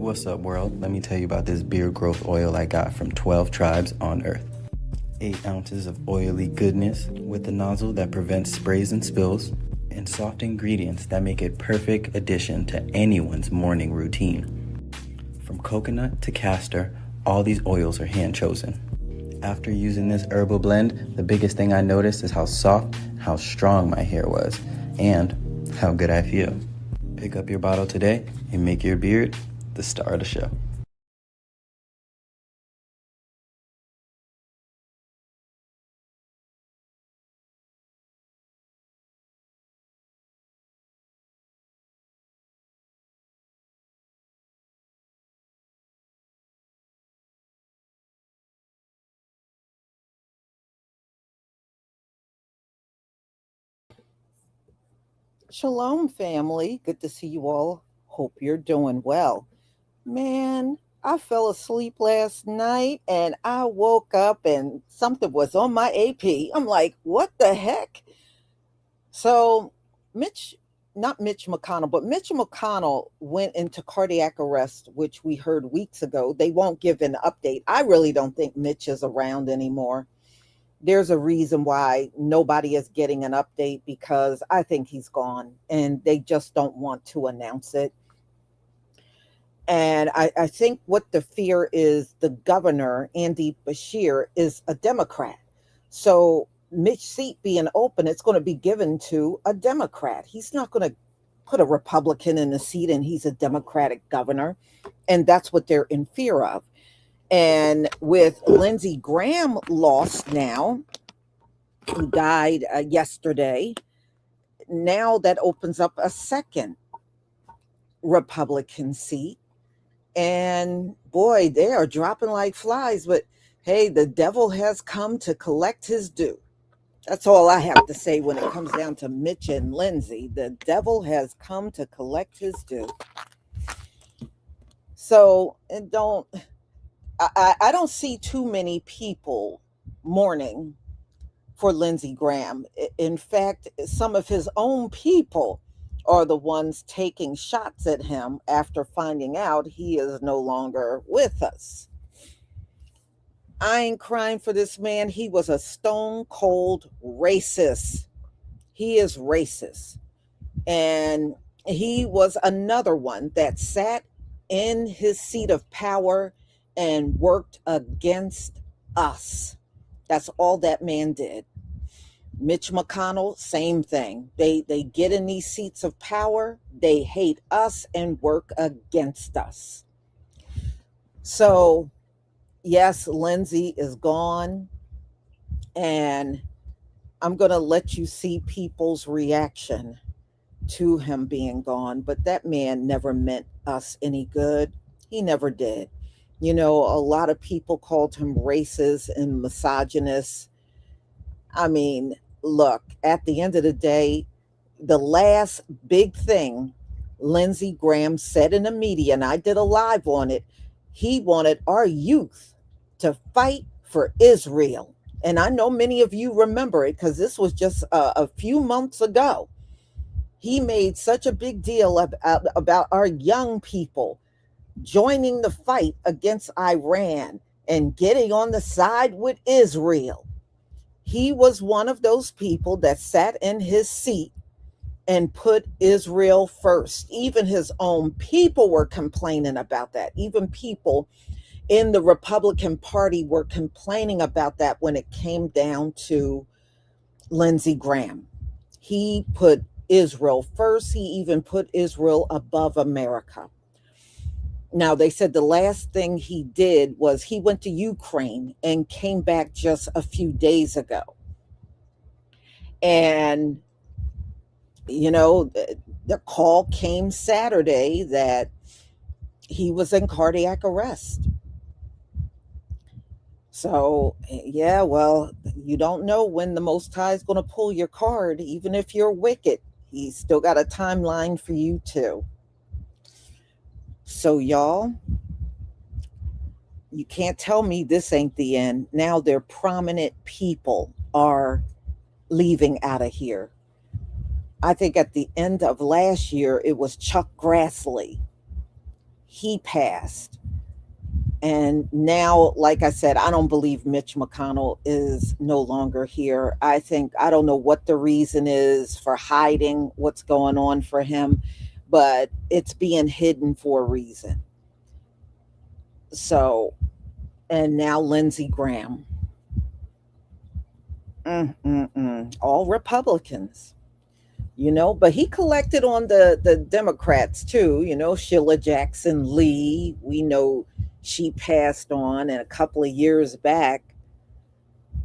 What's up, world? Let me tell you about this beard growth oil I got from 12 tribes on Earth. 8 ounces of oily goodness with a nozzle that prevents sprays and spills, and soft ingredients that make it perfect addition to anyone's morning routine. From coconut to castor, all these oils are hand chosen. After using this herbal blend, the biggest thing I noticed is how soft, how strong my hair was, and how good I feel. Pick up your bottle today and make your beard the star of the show. Shalom, family. Good to see you all. Hope you're doing well. Man, I fell asleep last night and I woke up and something was on my AP. I'm like, what the heck? So, Mitch, not Mitch McConnell, but Mitch McConnell went into cardiac arrest, which we heard weeks ago. They won't give an update. I really don't think Mitch is around anymore. There's a reason why nobody is getting an update because I think he's gone and they just don't want to announce it. And I think what the fear is, the governor, Andy Bashir, is a Democrat. So Mitch's seat being open, it's going to be given to a Democrat. He's not going to put a Republican in the seat and he's a Democratic governor. And that's what they're in fear of. And with Lindsey Graham lost now, who died yesterday, now that opens up a second Republican seat. And boy, they are dropping like flies. But hey, the devil has come to collect his due. That's all I have to say when it comes down to Mitch and Lindsey. The devil has come to collect his due. So, and I don't see too many people mourning for Lindsey Graham. In fact, some of his own people are the ones taking shots at him after finding out he is no longer with us. I ain't crying for this man. He was a stone cold racist. He is racist. And he was another one that sat in his seat of power and worked against us. That's all that man did. Mitch McConnell, same thing. They get in these seats of power, they hate us and work against us. So, yes, Lindsey is gone, and I'm going to let you see people's reaction to him being gone, but that man never meant us any good. He never did. You know, a lot of people called him racist and misogynist. I mean, look, at the end of the day, the last big thing Lindsey Graham said in the media, and I did a live on it, he wanted our youth to fight for Israel. And I know many of you remember it because this was just a few months ago. He made such a big deal about our young people joining the fight against Iran and getting on the side with Israel. He was one of those people that sat in his seat and put Israel first. Even his own people were complaining about that. Even people in the Republican Party were complaining about that when it came down to Lindsey Graham. He put Israel first. He even put Israel above America. Now, they said the last thing he did was he went to Ukraine and came back just a few days ago. And, you know, the call came Saturday that he was in cardiac arrest. So, yeah, well, you don't know when the Most High is going to pull your card, even if you're wicked. He's still got a timeline for you, too. So, y'all, you can't tell me this ain't the end. Now their prominent people are leaving out of here. I think at the end of last year, it was Chuck Grassley. he passed. And now, like I said, I don't believe Mitch McConnell is no longer here. I don't know what the reason is for hiding what's going on for him, but it's being hidden for a reason. So, and now Lindsey Graham. All Republicans, but he collected on the Democrats too. Sheila Jackson Lee, we know she passed on, and a couple of years back,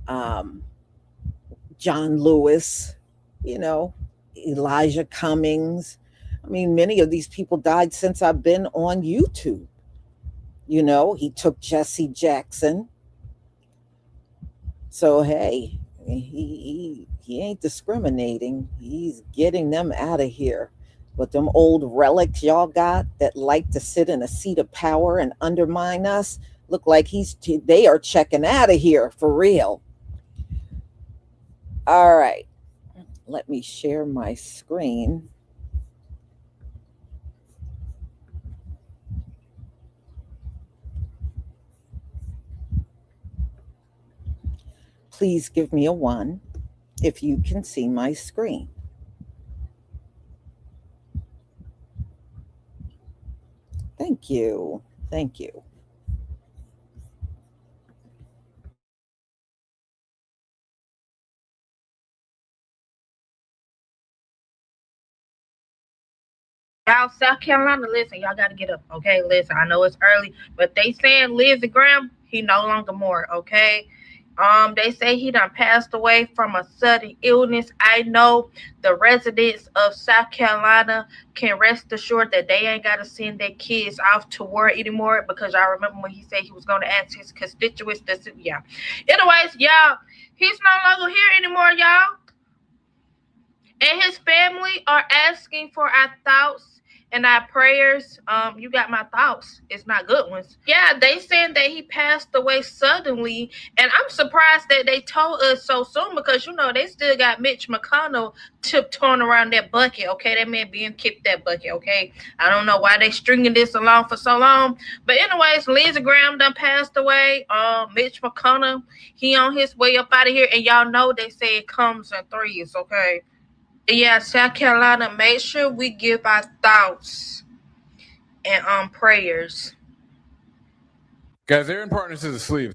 um, John Lewis, you know, Elijah Cummings. I mean, many of these people died since I've been on YouTube. He took Jesse Jackson. So hey, he ain't discriminating. He's getting them out of here. But them old relics y'all got that like to sit in a seat of power and undermine us, look like they are checking out of here for real. All right, let me share my screen. Please give me a 1 if you can see my screen. Thank you. Thank you. Y'all, South Carolina, listen, y'all got to get up, okay? Listen, I know it's early, but they saying Lindsey Graham, he no longer more, okay? They say he done passed away from a sudden illness. I know the residents of South Carolina can rest assured that they ain't got to send their kids off to war anymore, because I remember when he said he was going to ask his constituents to, yeah. Anyways, y'all, he's no longer here anymore, y'all. And his family are asking for our thoughts and our prayers. You got my thoughts. It's not good ones. Yeah, they saying that he passed away suddenly, and I'm surprised that they told us so soon, because they still got Mitch McConnell tiptoeing around that bucket. Okay, that man being kicked that bucket. Okay, I don't know why they stringing this along for so long, but anyways, Lindsey Graham done passed away. Mitch McConnell, he on his way up out of here, and y'all know they say it comes in threes. Okay. Yeah, South Carolina, make sure we give our thoughts and prayers. Guys, Aaron Partners is asleep.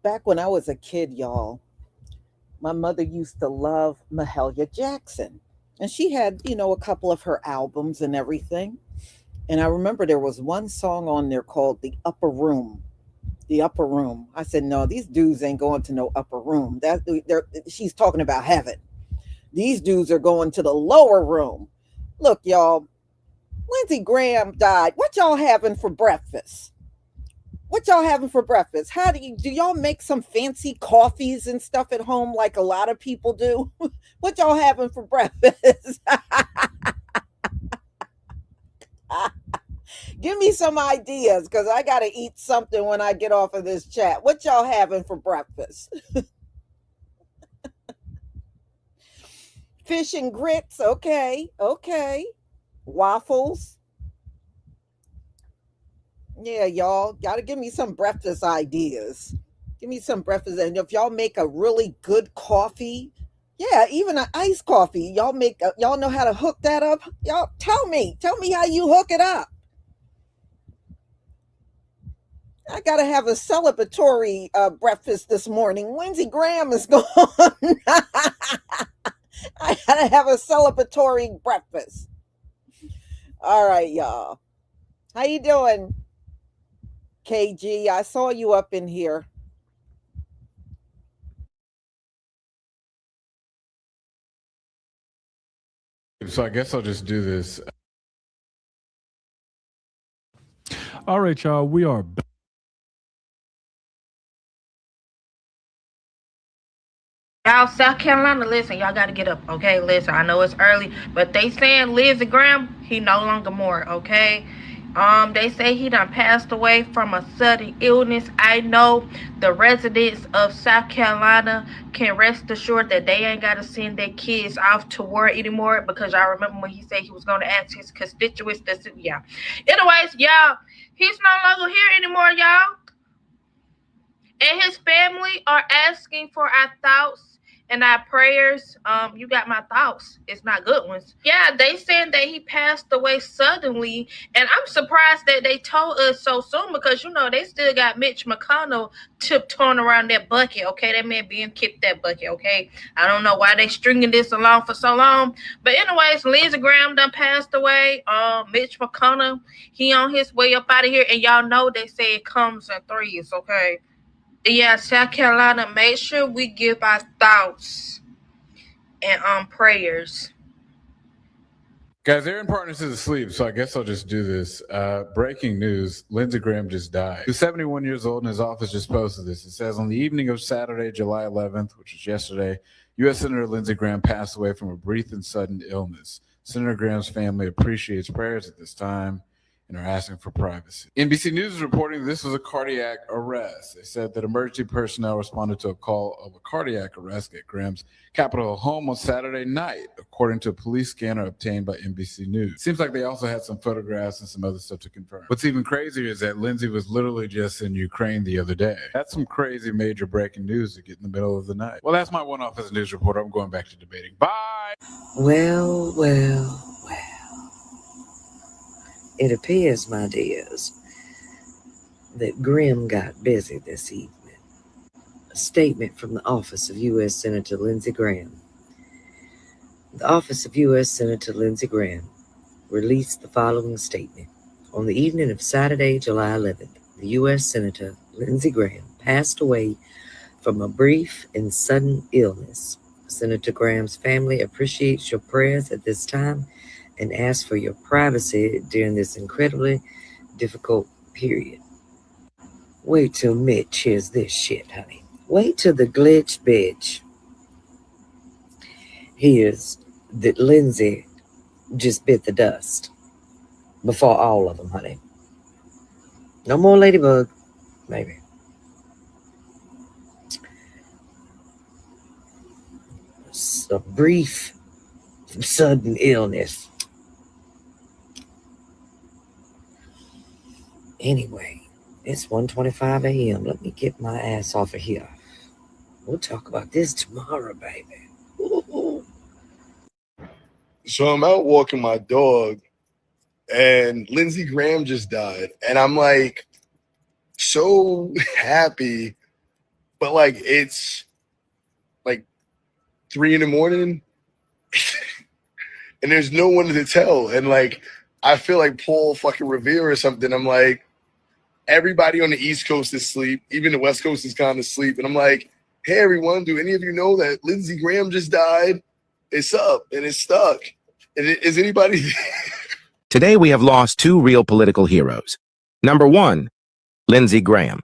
Back when I was a kid, y'all, my mother used to love Mahalia Jackson. And she had, a couple of her albums and everything. And I remember there was one song on there called The Upper Room. The Upper Room. I said, no, these dudes ain't going to no upper room. She's talking about heaven. These dudes are going to the lower room. Look, y'all, Lindsey Graham died. What y'all having for breakfast? What y'all having for breakfast? Do y'all make some fancy coffees and stuff at home like a lot of people do? What y'all having for breakfast? Give me some ideas, because I got to eat something when I get off of this chat. What y'all having for breakfast? Fish and grits. Okay. Waffles. Yeah, y'all got to give me some breakfast ideas. Give me some breakfast. And if y'all make a really good coffee, yeah, even an iced coffee, y'all know how to hook that up. Y'all tell me how you hook it up. I got to have a celebratory breakfast this morning. Lindsey Graham is gone. I got to have a celebratory breakfast. All right, y'all. How you doing, KG? I saw you up in here. So I guess I'll just do this. All right, y'all. We are back. Y'all, South Carolina, listen, y'all got to get up, okay? Listen, I know it's early, but they saying Lindsey Graham, he no longer more, okay? They say he done passed away from a sudden illness. I know the residents of South Carolina can rest assured that they ain't got to send their kids off to war anymore, because y'all remember when he said he was going to ask his constituents to, yeah. Anyways, y'all, he's no longer here anymore, y'all. And his family are asking for our thoughts and our prayers. You got my thoughts. It's not good ones. Yeah, they said that he passed away suddenly, and I'm surprised that they told us so soon, because you know they still got Mitch McConnell tiptoeing around that bucket. Okay, that man being kicked that bucket. Okay, I don't know why they stringing this along for so long, but anyways, Lindsey Graham done passed away. Mitch McConnell, he on his way up out of here, and y'all know they say it comes in threes. Okay. Yeah, South Carolina, make sure we give our thoughts and prayers. Guys, Aaron Partners is asleep, so I guess I'll just do this. Breaking news, Lindsey Graham just died. He was 71 years old, and his office just posted this. It says, on the evening of Saturday, July 11th, which was yesterday, U.S. Senator Lindsey Graham passed away from a brief and sudden illness. Senator Graham's family appreciates prayers at this time and are asking for privacy. NBC News is reporting this was a cardiac arrest. They said that emergency personnel responded to a call of a cardiac arrest at Graham's Capitol home on Saturday night, according to a police scanner obtained by NBC News. Seems like they also had some photographs and some other stuff to confirm. What's even crazier is that Lindsey was literally just in Ukraine the other day. That's some crazy major breaking news to get in the middle of the night. Well, that's my one-off as a news reporter. I'm going back to debating. Bye! Well. It appears, my dears, that Graham got busy this evening. A statement from the office of U.S. Senator Lindsey Graham. The office of U.S. Senator Lindsey Graham released the following statement. On the evening of Saturday, July 11th, the U.S. Senator Lindsey Graham passed away from a brief and sudden illness. Senator Graham's family appreciates your prayers at this time and asks for your privacy during this incredibly difficult period. Wait till Mitch hears this shit, honey. Wait till the glitch bitch hears that Lindsey just bit the dust before all of them, honey. No more ladybug, maybe. A brief, sudden illness. Anyway, it's 1:25 a.m. Let me get my ass off of here. We'll talk about this tomorrow, baby. Ooh. So I'm out walking my dog, and Lindsey Graham just died. And I'm like so happy, but like it's like 3 a.m. and there's no one to tell. And like I feel like Paul fucking Revere or something. I'm like, everybody on the East Coast is asleep. Even the West Coast is kind of asleep. And I'm like, hey, everyone, do any of you know that Lindsey Graham just died? It's up and it's stuck. And is anybody... Today we have lost two real political heroes. Number one, Lindsey Graham.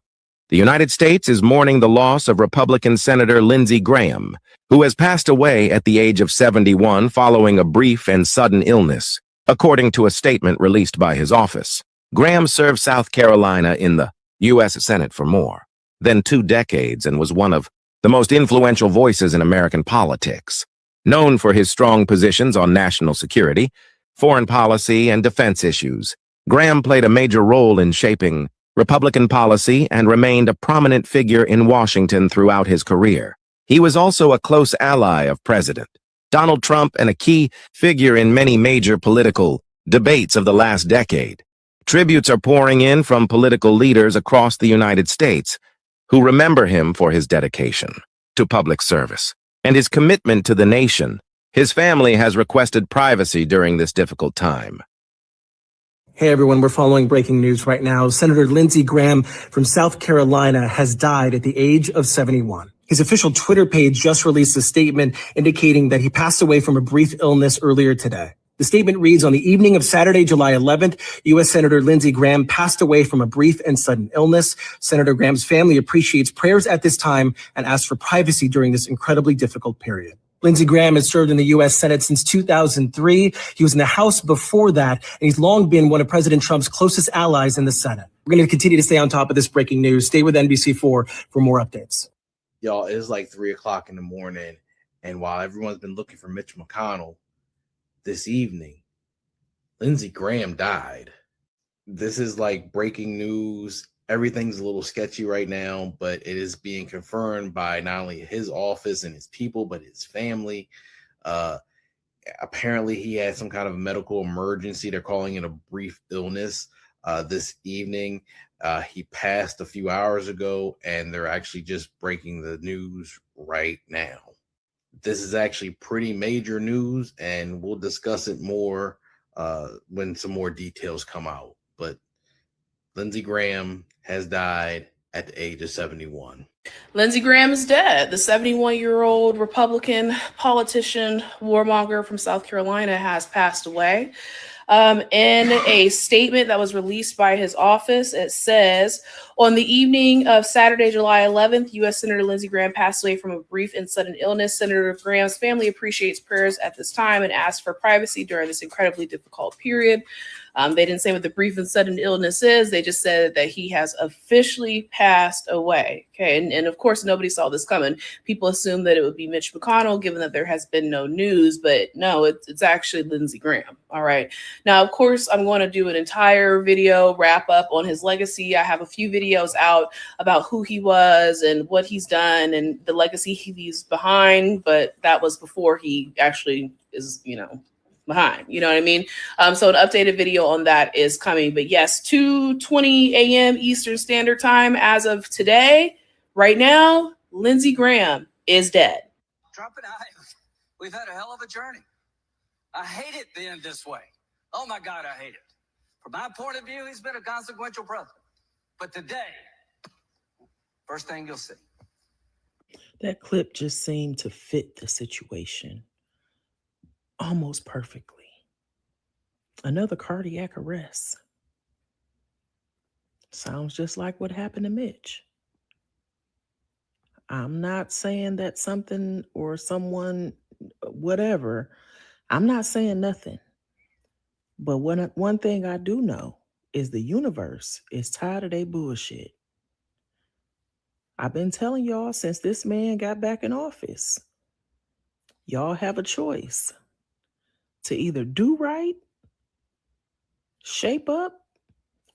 The United States is mourning the loss of Republican Senator Lindsey Graham, who has passed away at the age of 71 following a brief and sudden illness, according to a statement released by his office. Graham served South Carolina in the U.S. Senate for more than 2 decades and was one of the most influential voices in American politics. Known for his strong positions on national security, foreign policy, and defense issues, Graham played a major role in shaping Republican policy and remained a prominent figure in Washington throughout his career. He was also a close ally of President Donald Trump and a key figure in many major political debates of the last decade. Tributes are pouring in from political leaders across the United States who remember him for his dedication to public service and his commitment to the nation. His family has requested privacy during this difficult time. Hey everyone, we're following breaking news right now. Senator Lindsey Graham from South Carolina has died at the age of 71. His official Twitter page just released a statement indicating that he passed away from a brief illness earlier today. The statement reads, on the evening of Saturday, July 11th, U.S. Senator Lindsey Graham passed away from a brief and sudden illness. Senator Graham's family appreciates prayers at this time and asks for privacy during this incredibly difficult period. Lindsey Graham has served in the U.S. Senate since 2003. He was in the House before that, and he's long been one of President Trump's closest allies in the Senate. We're going to continue to stay on top of this breaking news. Stay with NBC4 for more updates. Y'all, it's like 3 o'clock in the morning, and while everyone's been looking for Mitch McConnell this evening, Lindsey Graham died. This is like breaking news. Everything's a little sketchy right now, but it is being confirmed by not only his office and his people, but his family. Apparently, he had some kind of medical emergency. They're calling it a brief illness this evening. He passed a few hours ago, and they're actually just breaking the news right now. This is actually pretty major news, and we'll discuss it more when some more details come out. But Lindsey Graham has died at the age of 71. Lindsey Graham is dead. The 71-year-old Republican politician, warmonger from South Carolina has passed away. In a statement that was released by his office, it says, on the evening of Saturday, July 11th, U.S. Senator Lindsey Graham passed away from a brief and sudden illness. Senator Graham's family appreciates prayers at this time and asks for privacy during this incredibly difficult period. They didn't say what the brief and sudden illness is. They just said that he has officially passed away. Okay, and of course, nobody saw this coming. People assumed that it would be Mitch McConnell, given that there has been no news, but no, it's actually Lindsey Graham. All right. Now, of course, I'm going to do an entire video wrap up on his legacy. I have a few videos out about who he was and what he's done and the legacy he leaves behind, but that was before he actually is, behind, you know what I mean? So an updated video on that is coming. But yes, 2:20 a.m. Eastern Standard Time as of today. Right now, Lindsey Graham is dead. Trump and I, we've had a hell of a journey. I hate it being this way. Oh my God, I hate it. From my point of view, he's been a consequential president. But today, first thing you'll see. That clip just seemed to fit the situation almost perfectly. Another cardiac arrest. Sounds just like what happened to Mitch. I'm not saying that something or someone, whatever, I'm not saying nothing. But one thing I do know is the universe is tired of their bullshit. I've been telling y'all since this man got back in office. Y'all have a choice to either do right, shape up,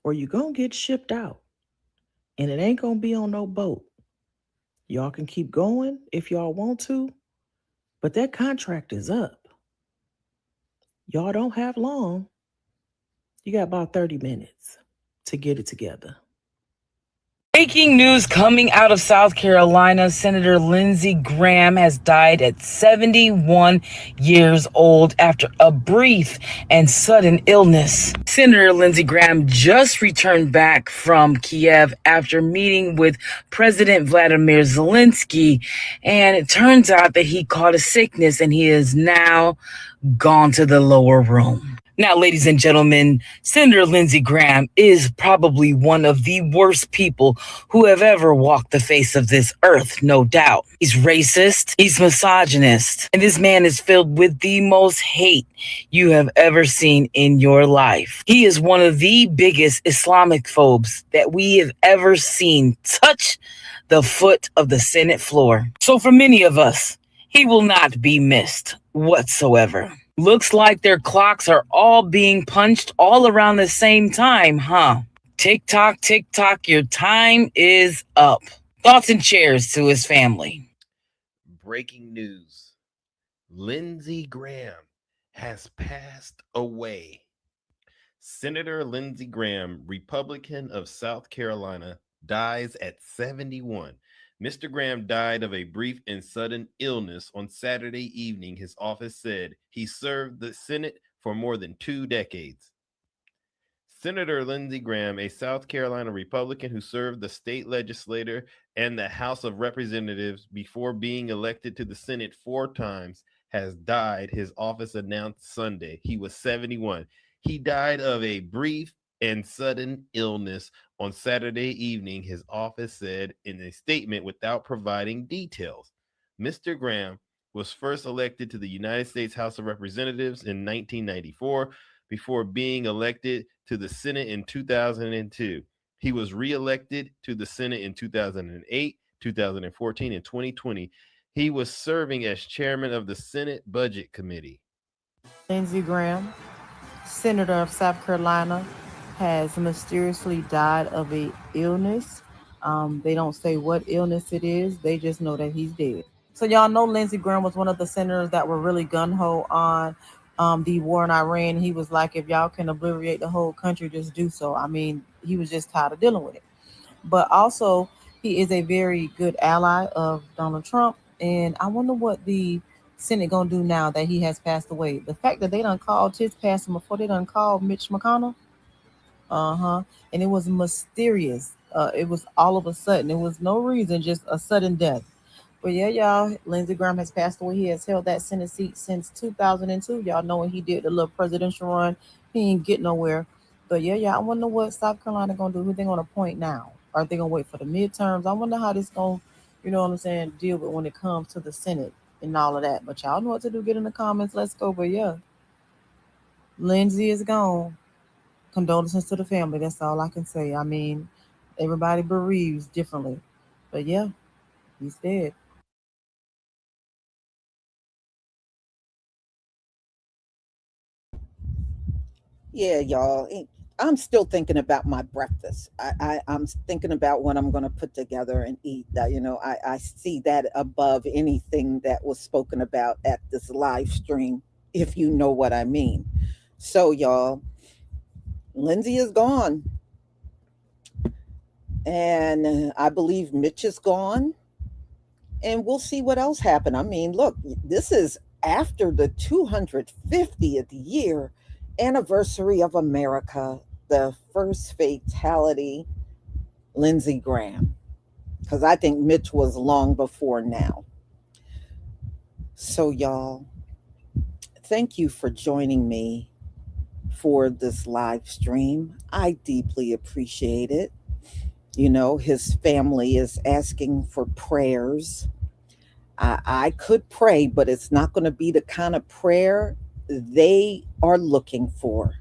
or you're going to get shipped out. And it ain't going to be on no boat. Y'all can keep going if y'all want to, but that contract is up. Y'all don't have long. You got about 30 minutes to get it together. Breaking news coming out of South Carolina. Senator Lindsey Graham has died at 71 years old after a brief and sudden illness. Senator Lindsey Graham just returned back from Kyiv after meeting with President Vladimir Zelenskyy, and it turns out that he caught a sickness and he is now gone to the lower room. Now, ladies and gentlemen, Senator Lindsey Graham is probably one of the worst people who have ever walked the face of this earth, no doubt. He's racist, he's misogynist, and this man is filled with the most hate you have ever seen in your life. He is one of the biggest Islamic phobes that we have ever seen touch the foot of the Senate floor. So for many of us, he will not be missed whatsoever. Looks like their clocks are all being punched all around the same time, huh? Tick tock, your time is up. Thoughts and cheers to his family. Breaking news. Lindsey Graham has passed away. Senator Lindsey Graham, Republican of South Carolina, dies at 71. Mr. Graham died of a brief and sudden illness on Saturday evening. His office said he served the Senate for more than 2 decades. Senator Lindsey Graham, a South Carolina Republican who served the state legislature and the House of Representatives before being elected to the Senate 4 times, has died, his office announced Sunday. He was 71. He died of a brief and sudden illness on Saturday evening, his office said in a statement without providing details. Mr. Graham was first elected to the United States House of Representatives in 1994 before being elected to the Senate in 2002. He was re-elected to the Senate in 2008, 2014, and 2020. He was serving as chairman of the Senate Budget Committee. Lindsey Graham, Senator of South Carolina, has mysteriously died of an illness. They don't say what illness it is. They just know that he's dead. So y'all know Lindsey Graham was one of the senators that were really gung-ho on the war in Iran. He was like, if y'all can obliterate the whole country, just do so. I mean, he was just tired of dealing with it. But also, he is a very good ally of Donald Trump. And I wonder what the Senate gonna do now that he has passed away. The fact that they done called his passing before they done called Mitch McConnell. And it was mysterious. It was all of a sudden. It was no reason, just a sudden death. But yeah, y'all, Lindsey Graham has passed away. He has held that Senate seat since 2002. Y'all know when he did the little presidential run, he ain't get nowhere. But yeah, I wonder what South Carolina gonna do. Who they gonna appoint now? Are they gonna wait for the midterms? I wonder how this gonna, you know what I'm saying, deal with when it comes to the Senate and all of that. But y'all know what to do. Get in the comments. Let's go. But yeah, Lindsey is gone. Condolences to the family. That's all I can say. I mean, everybody bereaves differently. But yeah, he's dead. Yeah, y'all. I'm still thinking about my breakfast. I'm thinking about what I'm going to put together and eat. I see that above anything that was spoken about at this live stream, if you know what I mean. So, y'all, Lindsey is gone. And I believe Mitch is gone. And we'll see what else happened. I mean, look, this is after the 250th year anniversary of America, the first fatality, Lindsey Graham. Because I think Mitch was long before now. So, y'all, thank you for joining me for this live stream. I deeply appreciate it. You know, his family is asking for prayers. I could pray, but it's not going to be the kind of prayer they are looking for.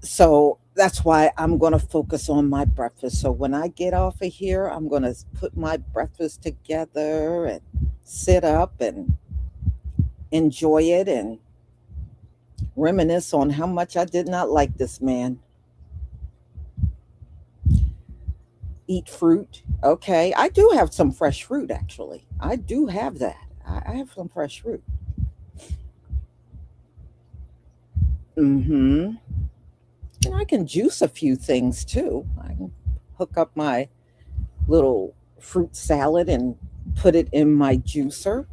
So that's why I'm going to focus on my breakfast. So when I get off of here, I'm going to put my breakfast together and sit up and enjoy it and reminisce on how much I did not like this man. Eat fruit. Okay. I do have some fresh fruit, actually. I do have that. I have some fresh fruit. And I can juice a few things too. I can hook up my little fruit salad and put it in my juicer.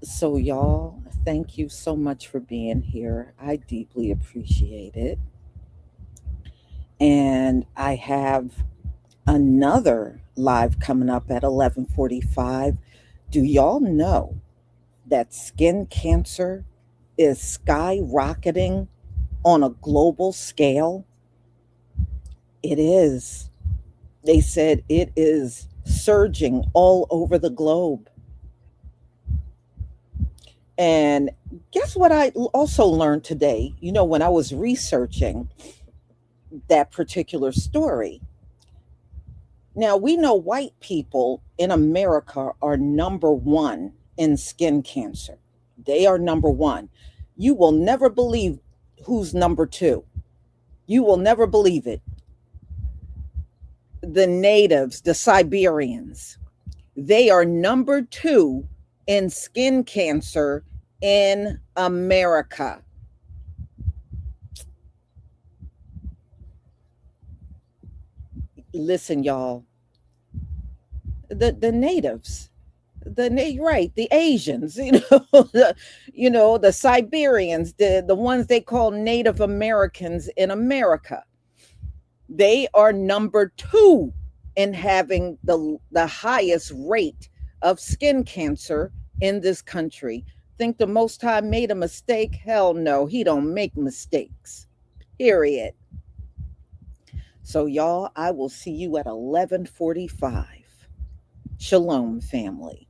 So, y'all, thank you so much for being here. I deeply appreciate it. And I have another live coming up at 11:45. Do y'all know that skin cancer is skyrocketing on a global scale? It is. They said it is surging all over the globe. And guess what I also learned today? You know, when I was researching that particular story. Now, we know white people in America are number one in skin cancer. They are number one. You will never believe who's number two. You will never believe it. The natives, the Siberians, they are number two in skin cancer in America. Listen, y'all, the natives, the Asians, the Siberians, the ones they call Native Americans in America, they are number two in having the highest rate of skin cancer in this country. Think the Most High made a mistake? Hell no, he don't make mistakes, period. So y'all, I will see you at 11:45. Shalom, family.